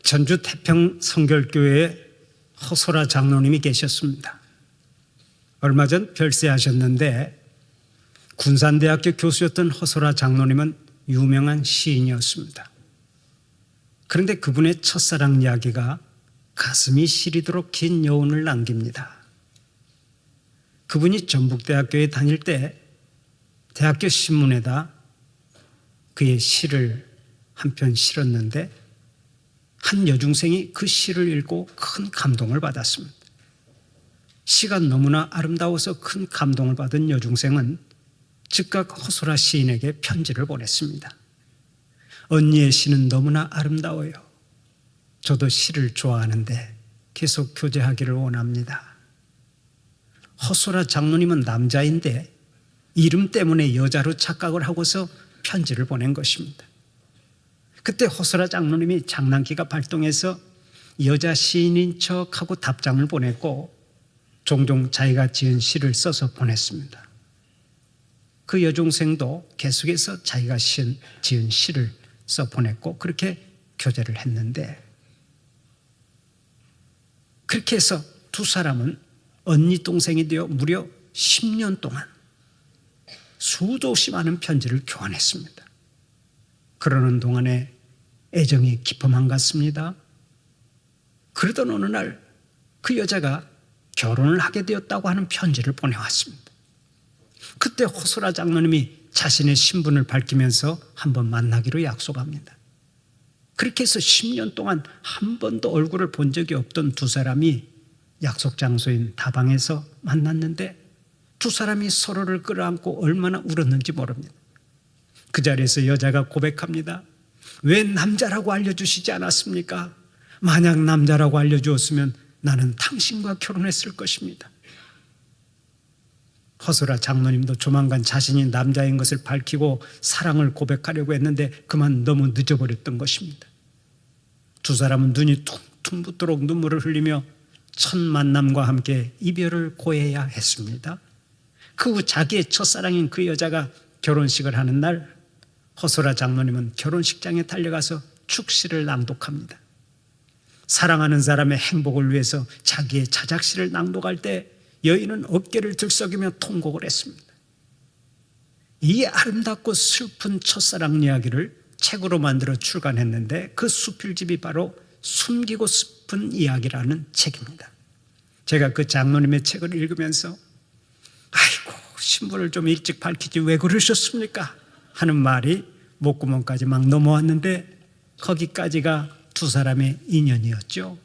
전주 태평 성결교회에 허소라 장로님이 계셨습니다. 얼마 전 별세하셨는데 군산대학교 교수였던 허소라 장로님은 유명한 시인이었습니다. 그런데 그분의 첫사랑 이야기가 가슴이 시리도록 긴 여운을 남깁니다. 그분이 전북대학교에 다닐 때 대학교 신문에다 그의 시를 한 편 실었는데 한 여중생이 그 시를 읽고 큰 감동을 받았습니다. 시가 너무나 아름다워서 큰 감동을 받은 여중생은 즉각 허소라 시인에게 편지를 보냈습니다. 언니의 시는 너무나 아름다워요. 저도 시를 좋아하는데 계속 교제하기를 원합니다. 허소라 장로님은 남자인데 이름 때문에 여자로 착각을 하고서 편지를 보낸 것입니다. 그때 허소라 장로님이 장난기가 발동해서 여자 시인인 척하고 답장을 보냈고 종종 자기가 지은 시를 써서 보냈습니다. 그 여중생도 계속해서 자기가 지은 시를 써 보냈고 그렇게 교제를 했는데 그렇게 해서 두 사람은 언니 동생이 되어 무려 10년 동안 수도 없이 많은 편지를 교환했습니다. 그러는 동안에 애정이 깊어만 갔습니다. 그러던 어느 날 그 여자가 결혼을 하게 되었다고 하는 편지를 보내왔습니다. 그때 허소라 장로님이 자신의 신분을 밝히면서 한번 만나기로 약속합니다. 그렇게 해서 10년 동안 한 번도 얼굴을 본 적이 없던 두 사람이 약속 장소인 다방에서 만났는데 두 사람이 서로를 끌어안고 얼마나 울었는지 모릅니다. 그 자리에서 여자가 고백합니다. 왜 남자라고 알려주시지 않았습니까? 만약 남자라고 알려주었으면 나는 당신과 결혼했을 것입니다. 허소라 장로님도 조만간 자신이 남자인 것을 밝히고 사랑을 고백하려고 했는데 그만 너무 늦어버렸던 것입니다. 두 사람은 눈이 퉁퉁 붓도록 눈물을 흘리며 첫 만남과 함께 이별을 고해야 했습니다. 그 후 자기의 첫사랑인 그 여자가 결혼식을 하는 날 허소라 장로님은 결혼식장에 달려가서 축시를 낭독합니다. 사랑하는 사람의 행복을 위해서 자기의 자작시를 낭독할 때 여인은 어깨를 들썩이며 통곡을 했습니다. 이 아름답고 슬픈 첫사랑 이야기를 책으로 만들어 출간했는데 그 수필집이 바로 숨기고 싶은 이야기라는 책입니다. 제가 그 장로님의 책을 읽으면서 아이고 신분을 좀 일찍 밝히지 왜 그러셨습니까? 하는 말이 목구멍까지 막 넘어왔는데 거기까지가 두 사람의 인연이었죠.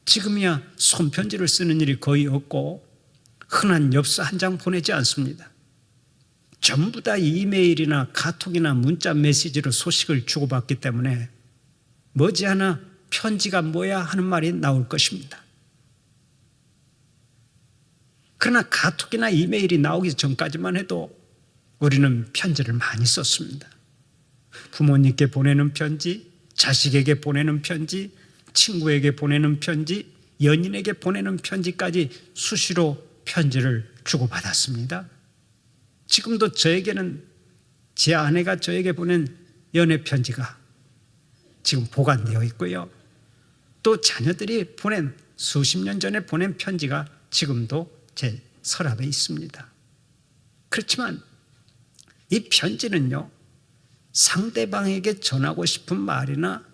지금이야 손편지를 쓰는 일이 거의 없고 흔한 엽서 한 장 보내지 않습니다. 전부 다 이메일이나 카톡이나 문자 메시지로 소식을 주고받기 때문에 머지않아 편지가 뭐야 하는 말이 나올 것입니다. 그러나 카톡이나 이메일이 나오기 전까지만 해도 우리는 편지를 많이 썼습니다. 부모님께 보내는 편지, 자식에게 보내는 편지, 친구에게 보내는 편지, 연인에게 보내는 편지까지 수시로 편지를 주고받았습니다. 지금도 저에게는 제 아내가 저에게 보낸 연애 편지가 지금 보관되어 있고요. 또 자녀들이 보낸 수십 년 전에 보낸 편지가 지금도 제 서랍에 있습니다. 그렇지만 이 편지는요, 상대방에게 전하고 싶은 말이나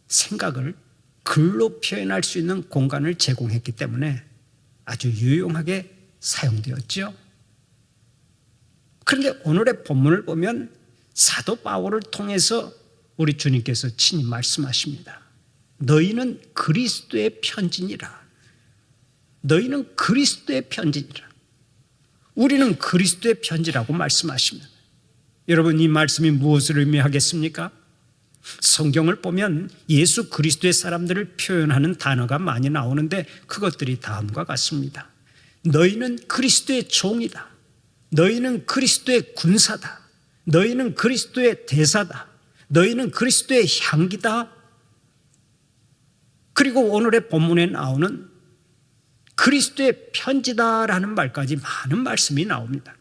생각을 글로 표현할 수 있는 공간을 제공했기 때문에 아주 유용하게 사용되었죠. 그런데 오늘의 본문을 보면 사도 바울을 통해서 우리 주님께서 친히 말씀하십니다. 너희는 그리스도의 편지니라. 너희는 그리스도의 편지니라. 우리는 그리스도의 편지라고 말씀하십니다. 여러분, 이 말씀이 무엇을 의미하겠습니까? 성경을 보면 예수 그리스도의 사람들을 표현하는 단어가 많이 나오는데 그것들이 다음과 같습니다. 너희는 그리스도의 종이다. 너희는 그리스도의 군사다. 너희는 그리스도의 대사다. 너희는 그리스도의 향기다. 그리고 오늘의 본문에 나오는 그리스도의 편지다라는 말까지 많은 말씀이 나옵니다.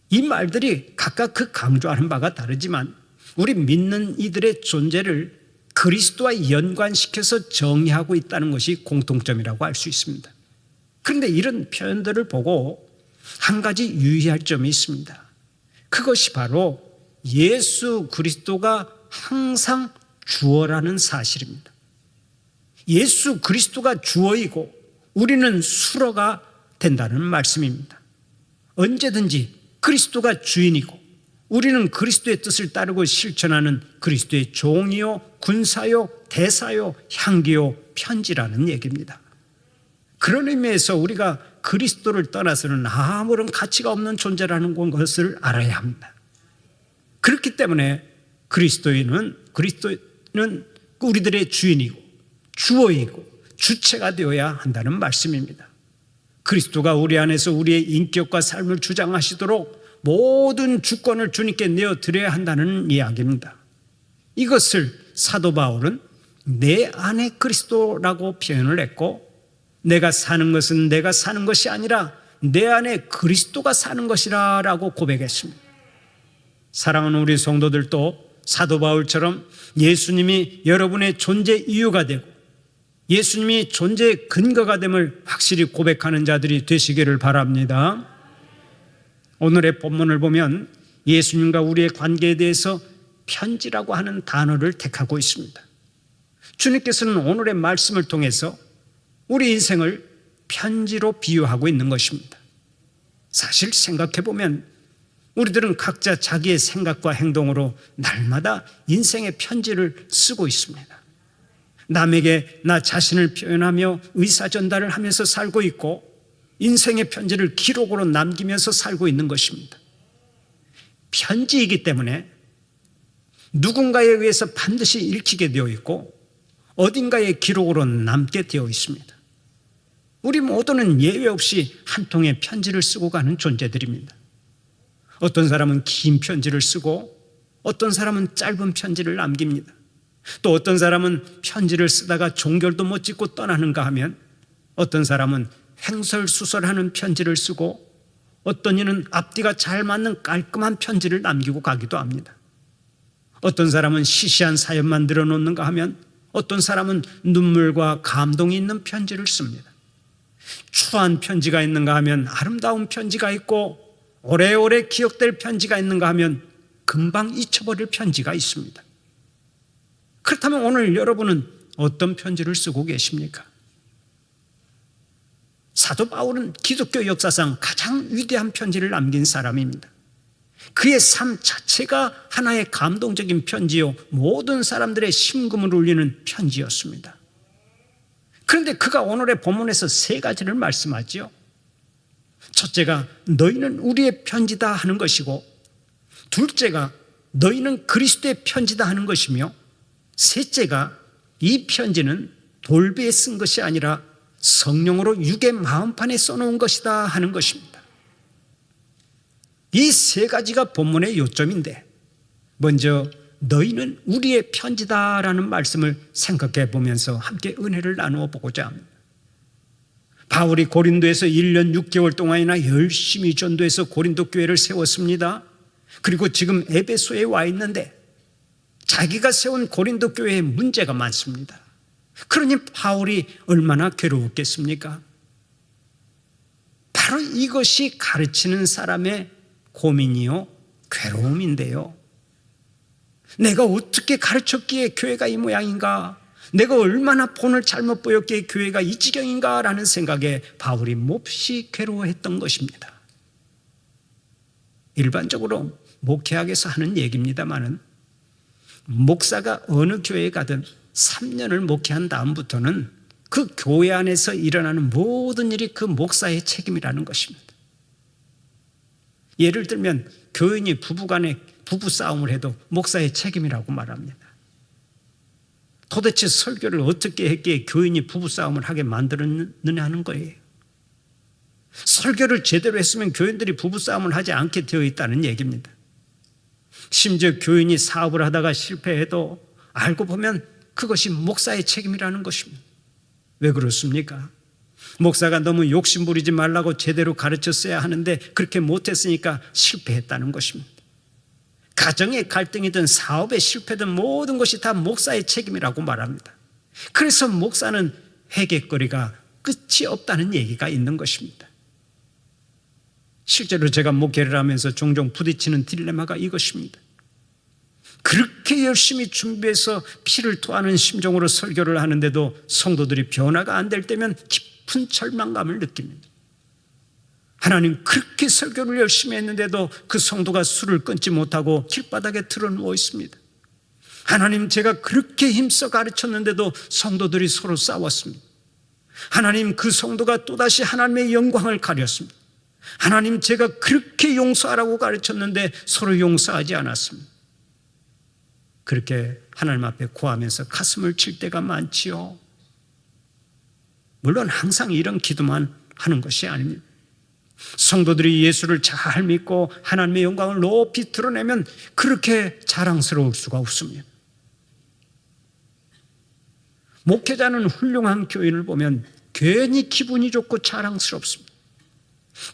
이 말들이 각각 그 강조하는 바가 다르지만 우리 믿는 이들의 존재를 그리스도와 연관시켜서 정의하고 있다는 것이 공통점이라고 할 수 있습니다. 그런데 이런 표현들을 보고 한 가지 유의할 점이 있습니다. 그것이 바로 예수 그리스도가 항상 주어라는 사실입니다. 예수 그리스도가 주어이고 우리는 수로가 된다는 말씀입니다. 언제든지 그리스도가 주인이고 우리는 그리스도의 뜻을 따르고 실천하는 그리스도의 종이요, 군사요, 대사요, 향기요, 편지라는 얘기입니다. 그런 의미에서 우리가 그리스도를 떠나서는 아무런 가치가 없는 존재라는 것을 알아야 합니다. 그렇기 때문에 그리스도는 우리들의 주인이고 주어이고 주체가 되어야 한다는 말씀입니다. 그리스도가 우리 안에서 우리의 인격과 삶을 주장하시도록 모든 주권을 주님께 내어드려야 한다는 이야기입니다. 이것을 사도 바울은 내 안에 그리스도라고 표현을 했고, 내가 사는 것은 내가 사는 것이 아니라 내 안에 그리스도가 사는 것이라고 고백했습니다. 사랑하는 우리 성도들도 사도 바울처럼 예수님이 여러분의 존재 이유가 되고 예수님이 존재의 근거가 됨을 확실히 고백하는 자들이 되시기를 바랍니다. 오늘의 본문을 보면 예수님과 우리의 관계에 대해서 편지라고 하는 단어를 택하고 있습니다. 주님께서는 오늘의 말씀을 통해서 우리 인생을 편지로 비유하고 있는 것입니다. 사실 생각해 보면 우리들은 각자 자기의 생각과 행동으로 날마다 인생의 편지를 쓰고 있습니다. 남에게 나 자신을 표현하며 의사전달을 하면서 살고 있고 인생의 편지를 기록으로 남기면서 살고 있는 것입니다. 편지이기 때문에 누군가에 의해서 반드시 읽히게 되어 있고 어딘가에 기록으로 남게 되어 있습니다. 우리 모두는 예외 없이 한 통의 편지를 쓰고 가는 존재들입니다. 어떤 사람은 긴 편지를 쓰고 어떤 사람은 짧은 편지를 남깁니다. 또 어떤 사람은 편지를 쓰다가 종결도 못 짓고 떠나는가 하면 어떤 사람은 횡설수설하는 편지를 쓰고 어떤 이는 앞뒤가 잘 맞는 깔끔한 편지를 남기고 가기도 합니다. 어떤 사람은 시시한 사연만 늘어놓는가 하면 어떤 사람은 눈물과 감동이 있는 편지를 씁니다. 추한 편지가 있는가 하면 아름다운 편지가 있고 오래오래 기억될 편지가 있는가 하면 금방 잊혀버릴 편지가 있습니다. 그렇다면 오늘 여러분은 어떤 편지를 쓰고 계십니까? 사도 바울은 기독교 역사상 가장 위대한 편지를 남긴 사람입니다. 그의 삶 자체가 하나의 감동적인 편지요, 모든 사람들의 심금을 울리는 편지였습니다. 그런데 그가 오늘의 본문에서 세 가지를 말씀하지요. 첫째가 너희는 우리의 편지다 하는 것이고, 둘째가 너희는 그리스도의 편지다 하는 것이며, 셋째가 이 편지는 돌비에 쓴 것이 아니라 성령으로 육의 마음판에 써놓은 것이다 하는 것입니다. 이 세 가지가 본문의 요점인데, 먼저 너희는 우리의 편지다라는 말씀을 생각해 보면서 함께 은혜를 나누어 보고자 합니다. 바울이 고린도에서 1년 6개월 동안이나 열심히 전도해서 고린도 교회를 세웠습니다. 그리고 지금 에베소에 와 있는데 자기가 세운 고린도 교회에 문제가 많습니다. 그러니 바울이 얼마나 괴로웠겠습니까? 바로 이것이 가르치는 사람의 고민이요, 괴로움인데요. 내가 어떻게 가르쳤기에 교회가 이 모양인가? 내가 얼마나 본을 잘못 보였기에 교회가 이 지경인가? 라는 생각에 바울이 몹시 괴로워했던 것입니다. 일반적으로 목회학에서 하는 얘기입니다마는 목사가 어느 교회에 가든 3년을 목회한 다음부터는 그 교회 안에서 일어나는 모든 일이 그 목사의 책임이라는 것입니다. 예를 들면 교인이 부부간에 부부싸움을 해도 목사의 책임이라고 말합니다. 도대체 설교를 어떻게 했기에 교인이 부부싸움을 하게 만들었느냐 하는 거예요. 설교를 제대로 했으면 교인들이 부부싸움을 하지 않게 되어 있다는 얘기입니다. 심지어 교인이 사업을 하다가 실패해도 알고 보면 그것이 목사의 책임이라는 것입니다. 왜 그렇습니까? 목사가 너무 욕심 부리지 말라고 제대로 가르쳤어야 하는데 그렇게 못했으니까 실패했다는 것입니다. 가정의 갈등이든 사업의 실패든 모든 것이 다 목사의 책임이라고 말합니다. 그래서 목사는 회개거리가 끝이 없다는 얘기가 있는 것입니다. 실제로 제가 목회를 하면서 종종 부딪히는 딜레마가 이것입니다. 그렇게 열심히 준비해서 피를 토하는 심정으로 설교를 하는데도 성도들이 변화가 안 될 때면 깊은 절망감을 느낍니다. 하나님, 그렇게 설교를 열심히 했는데도 그 성도가 술을 끊지 못하고 길바닥에 틀어누워 있습니다. 하나님, 제가 그렇게 힘써 가르쳤는데도 성도들이 서로 싸웠습니다. 하나님, 그 성도가 또다시 하나님의 영광을 가렸습니다. 하나님, 제가 그렇게 용서하라고 가르쳤는데 서로 용서하지 않았습니다. 그렇게 하나님 앞에 고하면서 가슴을 칠 때가 많지요. 물론 항상 이런 기도만 하는 것이 아닙니다. 성도들이 예수를 잘 믿고 하나님의 영광을 높이 드러내면 그렇게 자랑스러울 수가 없습니다. 목회자는 훌륭한 교인을 보면 괜히 기분이 좋고 자랑스럽습니다.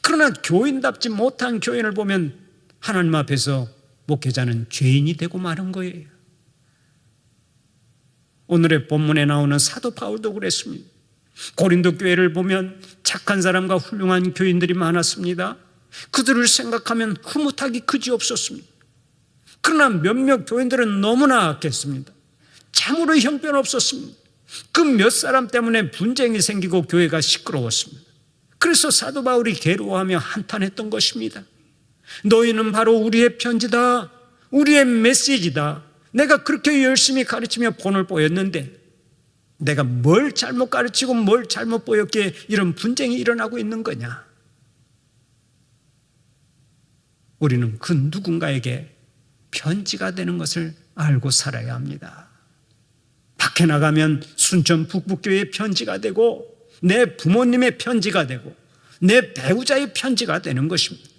그러나 교인답지 못한 교인을 보면 하나님 앞에서 목회자는 죄인이 되고 마는 거예요. 오늘의 본문에 나오는 사도 바울도 그랬습니다. 고린도 교회를 보면 착한 사람과 훌륭한 교인들이 많았습니다. 그들을 생각하면 흐뭇하기 그지없었습니다. 그러나 몇몇 교인들은 너무나 악했습니다. 참으로 형편없었습니다. 그 몇 사람 때문에 분쟁이 생기고 교회가 시끄러웠습니다. 그래서 사도 바울이 괴로워하며 한탄했던 것입니다. 너희는 바로 우리의 편지다, 우리의 메시지다. 내가 그렇게 열심히 가르치며 본을 보였는데 내가 뭘 잘못 가르치고 뭘 잘못 보였기에 이런 분쟁이 일어나고 있는 거냐? 우리는 그 누군가에게 편지가 되는 것을 알고 살아야 합니다. 밖에 나가면 순천 북북교회의 편지가 되고 내 부모님의 편지가 되고 내 배우자의 편지가 되는 것입니다.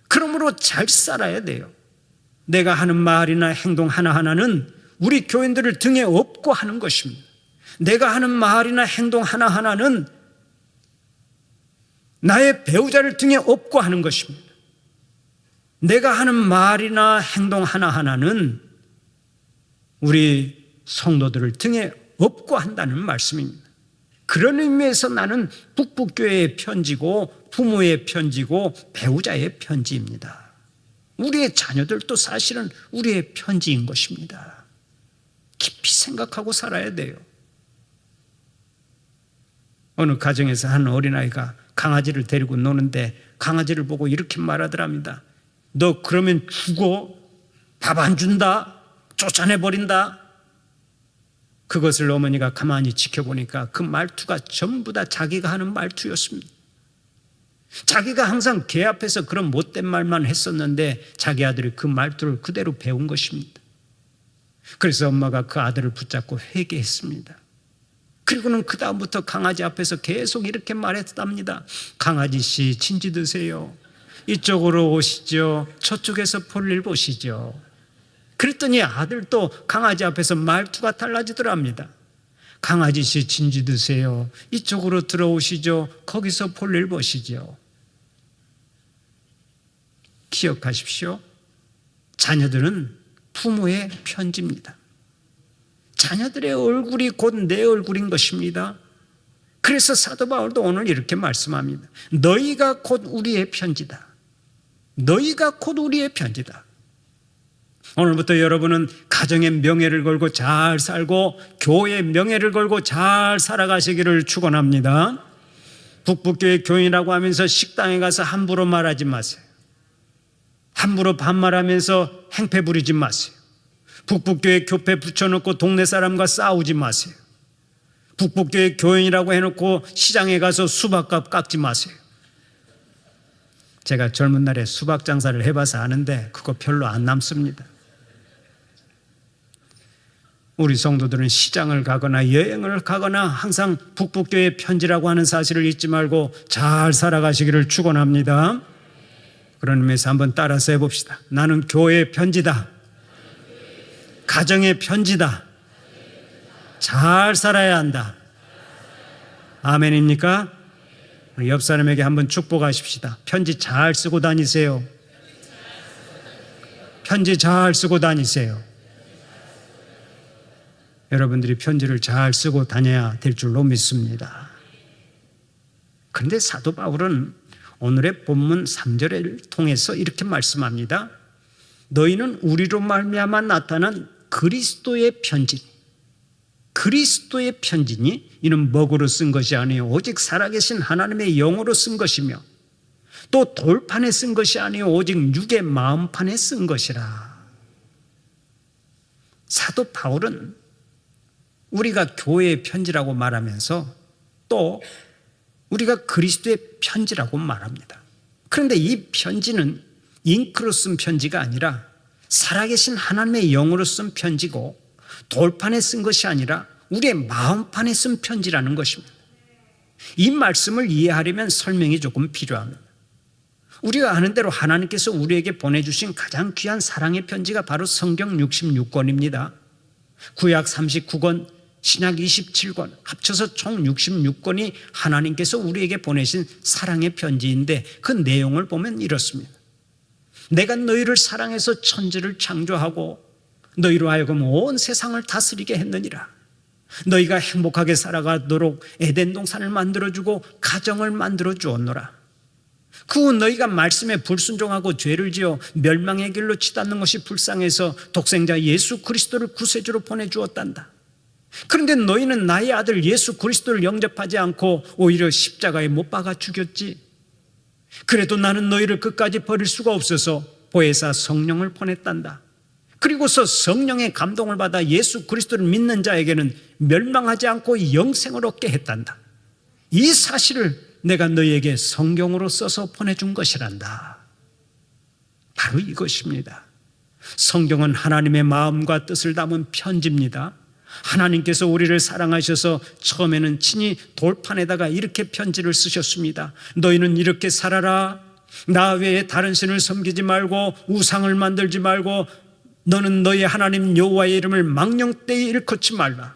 그러므로 잘 살아야 돼요. 내가 하는 말이나 행동 하나하나는 우리 교인들을 등에 업고 하는 것입니다. 내가 하는 말이나 행동 하나하나는 나의 배우자를 등에 업고 하는 것입니다. 내가 하는 말이나 행동 하나하나는 우리 성도들을 등에 업고 한다는 말씀입니다. 그런 의미에서 나는 북북교회의 편지고 부모의 편지고 배우자의 편지입니다. 우리의 자녀들도 사실은 우리의 편지인 것입니다. 깊이 생각하고 살아야 돼요. 어느 가정에서 한 어린아이가 강아지를 데리고 노는데 강아지를 보고 이렇게 말하더랍니다. 너 그러면 죽어? 밥 안 준다? 쫓아내버린다? 그것을 어머니가 가만히 지켜보니까 그 말투가 전부 다 자기가 하는 말투였습니다. 자기가 항상 개 앞에서 그런 못된 말만 했었는데 자기 아들이 그 말투를 그대로 배운 것입니다. 그래서 엄마가 그 아들을 붙잡고 회개했습니다. 그리고는 그 다음부터 강아지 앞에서 계속 이렇게 말했답니다. 강아지 씨, 진지 드세요. 이쪽으로 오시죠. 저쪽에서 볼일 보시죠. 그랬더니 아들도 강아지 앞에서 말투가 달라지더랍니다. 강아지 씨, 진지 드세요. 이쪽으로 들어오시죠. 거기서 볼일 보시죠. 기억하십시오. 자녀들은 부모의 편지입니다. 자녀들의 얼굴이 곧 내 얼굴인 것입니다. 그래서 사도 바울도 오늘 이렇게 말씀합니다. 너희가 곧 우리의 편지다. 너희가 곧 우리의 편지다. 오늘부터 여러분은 가정의 명예를 걸고 잘 살고 교회의 명예를 걸고 잘 살아가시기를 축원합니다. 북북교회 교인이라고 하면서 식당에 가서 함부로 말하지 마세요. 함부로 반말하면서 행패 부리지 마세요. 북북교회 교패 붙여놓고 동네 사람과 싸우지 마세요. 북북교회 교인이라고 해놓고 시장에 가서 수박값 깎지 마세요. 제가 젊은 날에 수박 장사를 해봐서 아는데 그거 별로 안 남습니다. 우리 성도들은 시장을 가거나 여행을 가거나 항상 북북교회 편지라고 하는 사실을 잊지 말고 잘 살아가시기를 축원합니다. 그런 의미에서 한번 따라서 해봅시다. 나는 교회의 편지다. 가정의 편지다. 잘 살아야 한다. 아멘입니까? 우리 옆 사람에게 한번 축복하십시다. 편지 잘 쓰고 다니세요. 편지 잘 쓰고 다니세요. 여러분들이 편지를 잘 쓰고 다녀야 될 줄로 믿습니다. 그런데 사도 바울은 오늘의 본문 3절을 통해서 이렇게 말씀합니다. 너희는 우리로 말미암아 나타난 그리스도의 편지니, 그리스도의 편지니 이는 먹으로 쓴 것이 아니요 오직 살아계신 하나님의 영으로 쓴 것이며 또 돌판에 쓴 것이 아니요 오직 육의 마음판에 쓴 것이라. 사도 바울은 우리가 교회의 편지라고 말하면서 또 우리가 그리스도의 편지라고 말합니다. 그런데 이 편지는 잉크로 쓴 편지가 아니라 살아계신 하나님의 영으로 쓴 편지고 돌판에 쓴 것이 아니라 우리의 마음판에 쓴 편지라는 것입니다. 이 말씀을 이해하려면 설명이 조금 필요합니다. 우리가 아는 대로 하나님께서 우리에게 보내주신 가장 귀한 사랑의 편지가 바로 성경 66권입니다. 구약 39권, 신약 27권, 합쳐서 총 66권이 하나님께서 우리에게 보내신 사랑의 편지인데 그 내용을 보면 이렇습니다. 내가 너희를 사랑해서 천지를 창조하고 너희로 하여금 온 세상을 다스리게 했느니라. 너희가 행복하게 살아가도록 에덴 동산을 만들어주고 가정을 만들어 주었노라. 그 후 너희가 말씀에 불순종하고 죄를 지어 멸망의 길로 치닫는 것이 불쌍해서 독생자 예수 그리스도를 구세주로 보내주었단다. 그런데 너희는 나의 아들 예수 그리스도를 영접하지 않고 오히려 십자가에 못 박아 죽였지. 그래도 나는 너희를 끝까지 버릴 수가 없어서 보혜사 성령을 보냈단다. 그리고서 성령의 감동을 받아 예수 그리스도를 믿는 자에게는 멸망하지 않고 영생을 얻게 했단다. 이 사실을 내가 너희에게 성경으로 써서 보내준 것이란다. 바로 이것입니다. 성경은 하나님의 마음과 뜻을 담은 편지입니다. 하나님께서 우리를 사랑하셔서 처음에는 친히 돌판에다가 이렇게 편지를 쓰셨습니다. 너희는 이렇게 살아라. 나 외에 다른 신을 섬기지 말고 우상을 만들지 말고 너는 너희 하나님 여호와의 이름을 망령되이 일컫지 말라.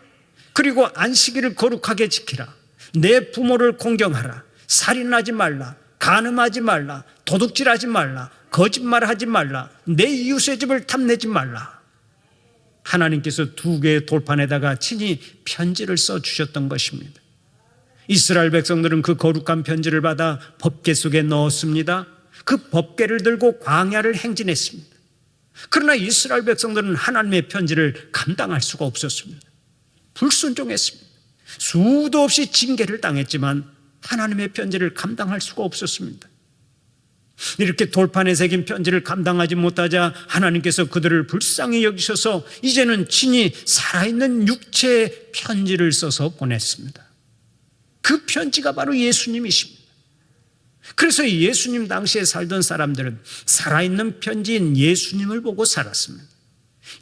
그리고 안식일을 거룩하게 지키라. 내 부모를 공경하라. 살인하지 말라. 간음하지 말라. 도둑질하지 말라. 거짓말하지 말라. 내 이웃의 집을 탐내지 말라. 하나님께서 두 개의 돌판에다가 친히 편지를 써주셨던 것입니다. 이스라엘 백성들은 그 거룩한 편지를 받아 법궤 속에 넣었습니다. 그 법궤를 들고 광야를 행진했습니다. 그러나 이스라엘 백성들은 하나님의 편지를 감당할 수가 없었습니다. 불순종했습니다. 수도 없이 징계를 당했지만 하나님의 편지를 감당할 수가 없었습니다. 이렇게 돌판에 새긴 편지를 감당하지 못하자 하나님께서 그들을 불쌍히 여기셔서 이제는 친히 살아있는 육체의 편지를 써서 보냈습니다. 그 편지가 바로 예수님이십니다. 그래서 예수님 당시에 살던 사람들은 살아있는 편지인 예수님을 보고 살았습니다.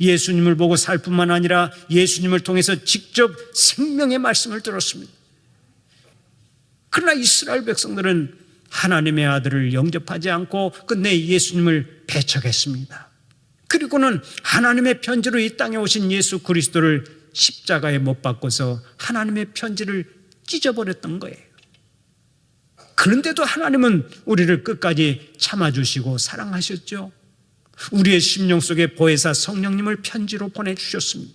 예수님을 보고 살 뿐만 아니라 예수님을 통해서 직접 생명의 말씀을 들었습니다. 그러나 이스라엘 백성들은 하나님의 아들을 영접하지 않고 끝내 예수님을 배척했습니다. 그리고는 하나님의 편지로 이 땅에 오신 예수 그리스도를 십자가에 못 박고서 하나님의 편지를 찢어버렸던 거예요. 그런데도 하나님은 우리를 끝까지 참아주시고 사랑하셨죠. 우리의 심령 속에 보혜사 성령님을 편지로 보내주셨습니다.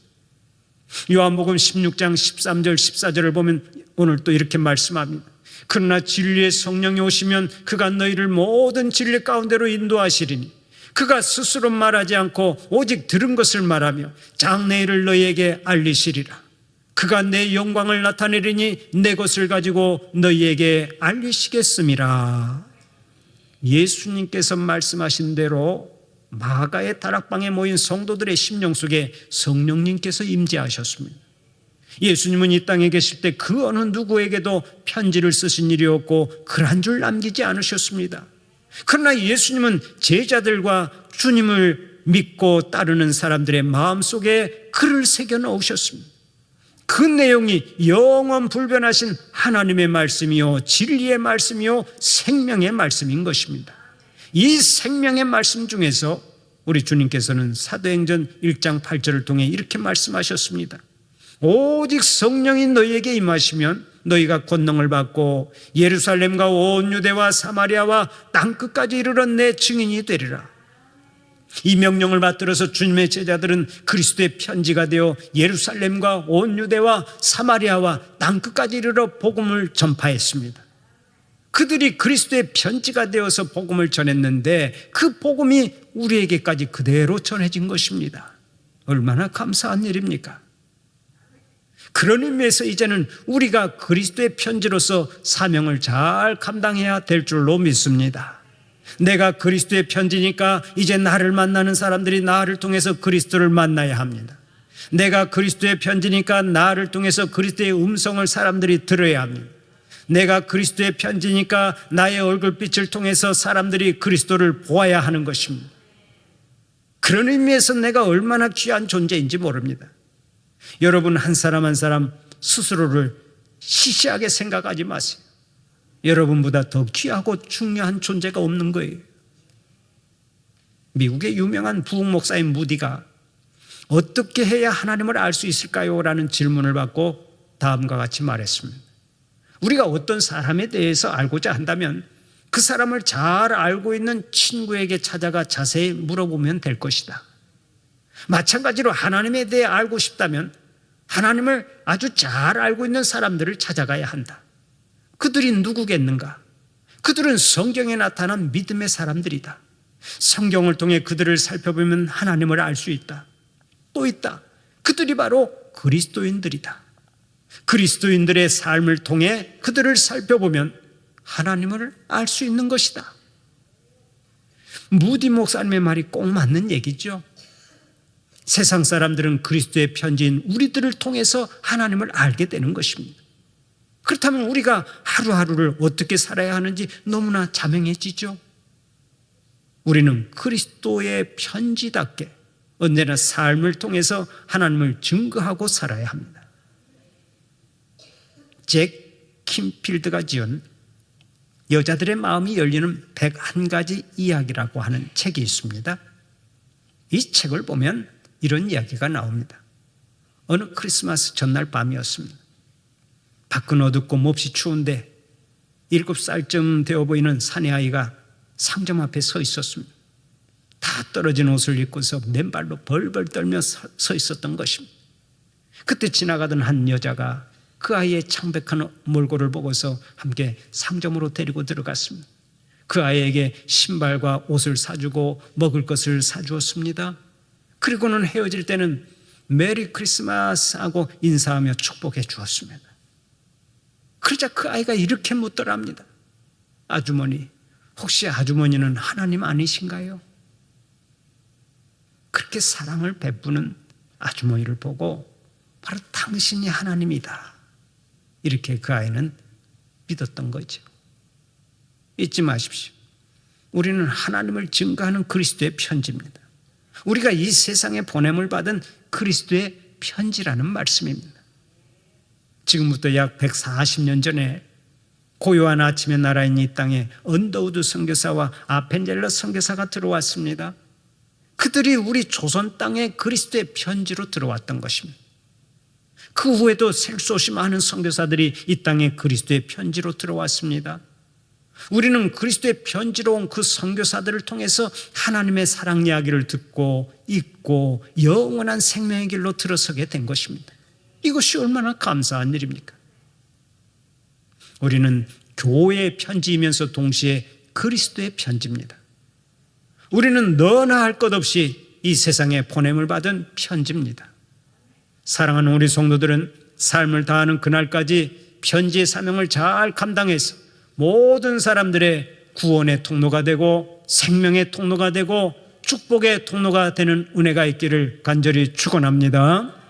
요한복음 16장 13절 14절을 보면 오늘 또 이렇게 말씀합니다. 그러나 진리의 성령이 오시면 그가 너희를 모든 진리 가운데로 인도하시리니 그가 스스로 말하지 않고 오직 들은 것을 말하며 장래일을 너희에게 알리시리라. 그가 내 영광을 나타내리니 내 것을 가지고 너희에게 알리시겠음이라. 예수님께서 말씀하신 대로 마가의 다락방에 모인 성도들의 심령 속에 성령님께서 임재하셨습니다. 예수님은 이 땅에 계실 때 그 어느 누구에게도 편지를 쓰신 일이 없고 글 한 줄 남기지 않으셨습니다. 그러나 예수님은 제자들과 주님을 믿고 따르는 사람들의 마음속에 글을 새겨 넣으셨습니다. 그 내용이 영원 불변하신 하나님의 말씀이요 진리의 말씀이요 생명의 말씀인 것입니다. 이 생명의 말씀 중에서 우리 주님께서는 사도행전 1장 8절을 통해 이렇게 말씀하셨습니다. 오직 성령이 너희에게 임하시면 너희가 권능을 받고 예루살렘과 온 유대와 사마리아와 땅끝까지 이르러 내 증인이 되리라. 이 명령을 받들어서 주님의 제자들은 그리스도의 편지가 되어 예루살렘과 온 유대와 사마리아와 땅끝까지 이르러 복음을 전파했습니다. 그들이 그리스도의 편지가 되어서 복음을 전했는데 그 복음이 우리에게까지 그대로 전해진 것입니다. 얼마나 감사한 일입니까? 그런 의미에서 이제는 우리가 그리스도의 편지로서 사명을 잘 감당해야 될 줄로 믿습니다. 내가 그리스도의 편지니까 이제 나를 만나는 사람들이 나를 통해서 그리스도를 만나야 합니다. 내가 그리스도의 편지니까 나를 통해서 그리스도의 음성을 사람들이 들어야 합니다. 내가 그리스도의 편지니까 나의 얼굴빛을 통해서 사람들이 그리스도를 보아야 하는 것입니다. 그런 의미에서 내가 얼마나 귀한 존재인지 모릅니다. 여러분 한 사람 한 사람 스스로를 시시하게 생각하지 마세요. 여러분보다 더 귀하고 중요한 존재가 없는 거예요. 미국의 유명한 부흥 목사인 무디가 어떻게 해야 하나님을 알 수 있을까요? 라는 질문을 받고 다음과 같이 말했습니다. 우리가 어떤 사람에 대해서 알고자 한다면 그 사람을 잘 알고 있는 친구에게 찾아가 자세히 물어보면 될 것이다. 마찬가지로 하나님에 대해 알고 싶다면 하나님을 아주 잘 알고 있는 사람들을 찾아가야 한다. 그들이 누구겠는가? 그들은 성경에 나타난 믿음의 사람들이다. 성경을 통해 그들을 살펴보면 하나님을 알 수 있다. 또 있다. 그들이 바로 그리스도인들이다. 그리스도인들의 삶을 통해 그들을 살펴보면 하나님을 알 수 있는 것이다. 무디 목사님의 말이 꼭 맞는 얘기죠. 세상 사람들은 그리스도의 편지인 우리들을 통해서 하나님을 알게 되는 것입니다. 그렇다면 우리가 하루하루를 어떻게 살아야 하는지 너무나 자명해지죠. 우리는 그리스도의 편지답게 언제나 삶을 통해서 하나님을 증거하고 살아야 합니다. 잭 킴필드가 지은 여자들의 마음이 열리는 101가지 이야기라고 하는 책이 있습니다. 이 책을 보면 이런 이야기가 나옵니다. 어느 크리스마스 전날 밤이었습니다. 밖은 어둡고 몹시 추운데 7살쯤 되어 보이는 사내아이가 상점 앞에 서 있었습니다. 다 떨어진 옷을 입고서 맨발로 벌벌 떨며 서 있었던 것입니다. 그때 지나가던 한 여자가 그 아이의 창백한 몰골을 보고서 함께 상점으로 데리고 들어갔습니다. 그 아이에게 신발과 옷을 사주고 먹을 것을 사주었습니다. 그리고는 헤어질 때는 메리 크리스마스 하고 인사하며 축복해 주었습니다. 그러자 그 아이가 이렇게 묻더랍니다. 아주머니, 혹시 아주머니는 하나님 아니신가요? 그렇게 사랑을 베푸는 아주머니를 보고 바로 당신이 하나님이다. 이렇게 그 아이는 믿었던 거죠. 잊지 마십시오. 우리는 하나님을 증거하는 그리스도의 편지입니다. 우리가 이 세상에 보냄을 받은 그리스도의 편지라는 말씀입니다. 지금부터 약 140년 전에 고요한 아침의 나라인 이 땅에 언더우드 선교사와 아펜젤러 선교사가 들어왔습니다. 그들이 우리 조선 땅에 그리스도의 편지로 들어왔던 것입니다. 그 후에도 셀수 많은 선교사들이 이 땅에 그리스도의 편지로 들어왔습니다. 우리는 그리스도의 편지로 온 그 선교사들을 통해서 하나님의 사랑 이야기를 듣고 읽고 영원한 생명의 길로 들어서게 된 것입니다. 이것이 얼마나 감사한 일입니까? 우리는 교회의 편지이면서 동시에 그리스도의 편지입니다. 우리는 너나 할 것 없이 이 세상에 보냄을 받은 편지입니다. 사랑하는 우리 성도들은 삶을 다하는 그날까지 편지의 사명을 잘 감당해서 모든 사람들의 구원의 통로가 되고 생명의 통로가 되고 축복의 통로가 되는 은혜가 있기를 간절히 축원합니다.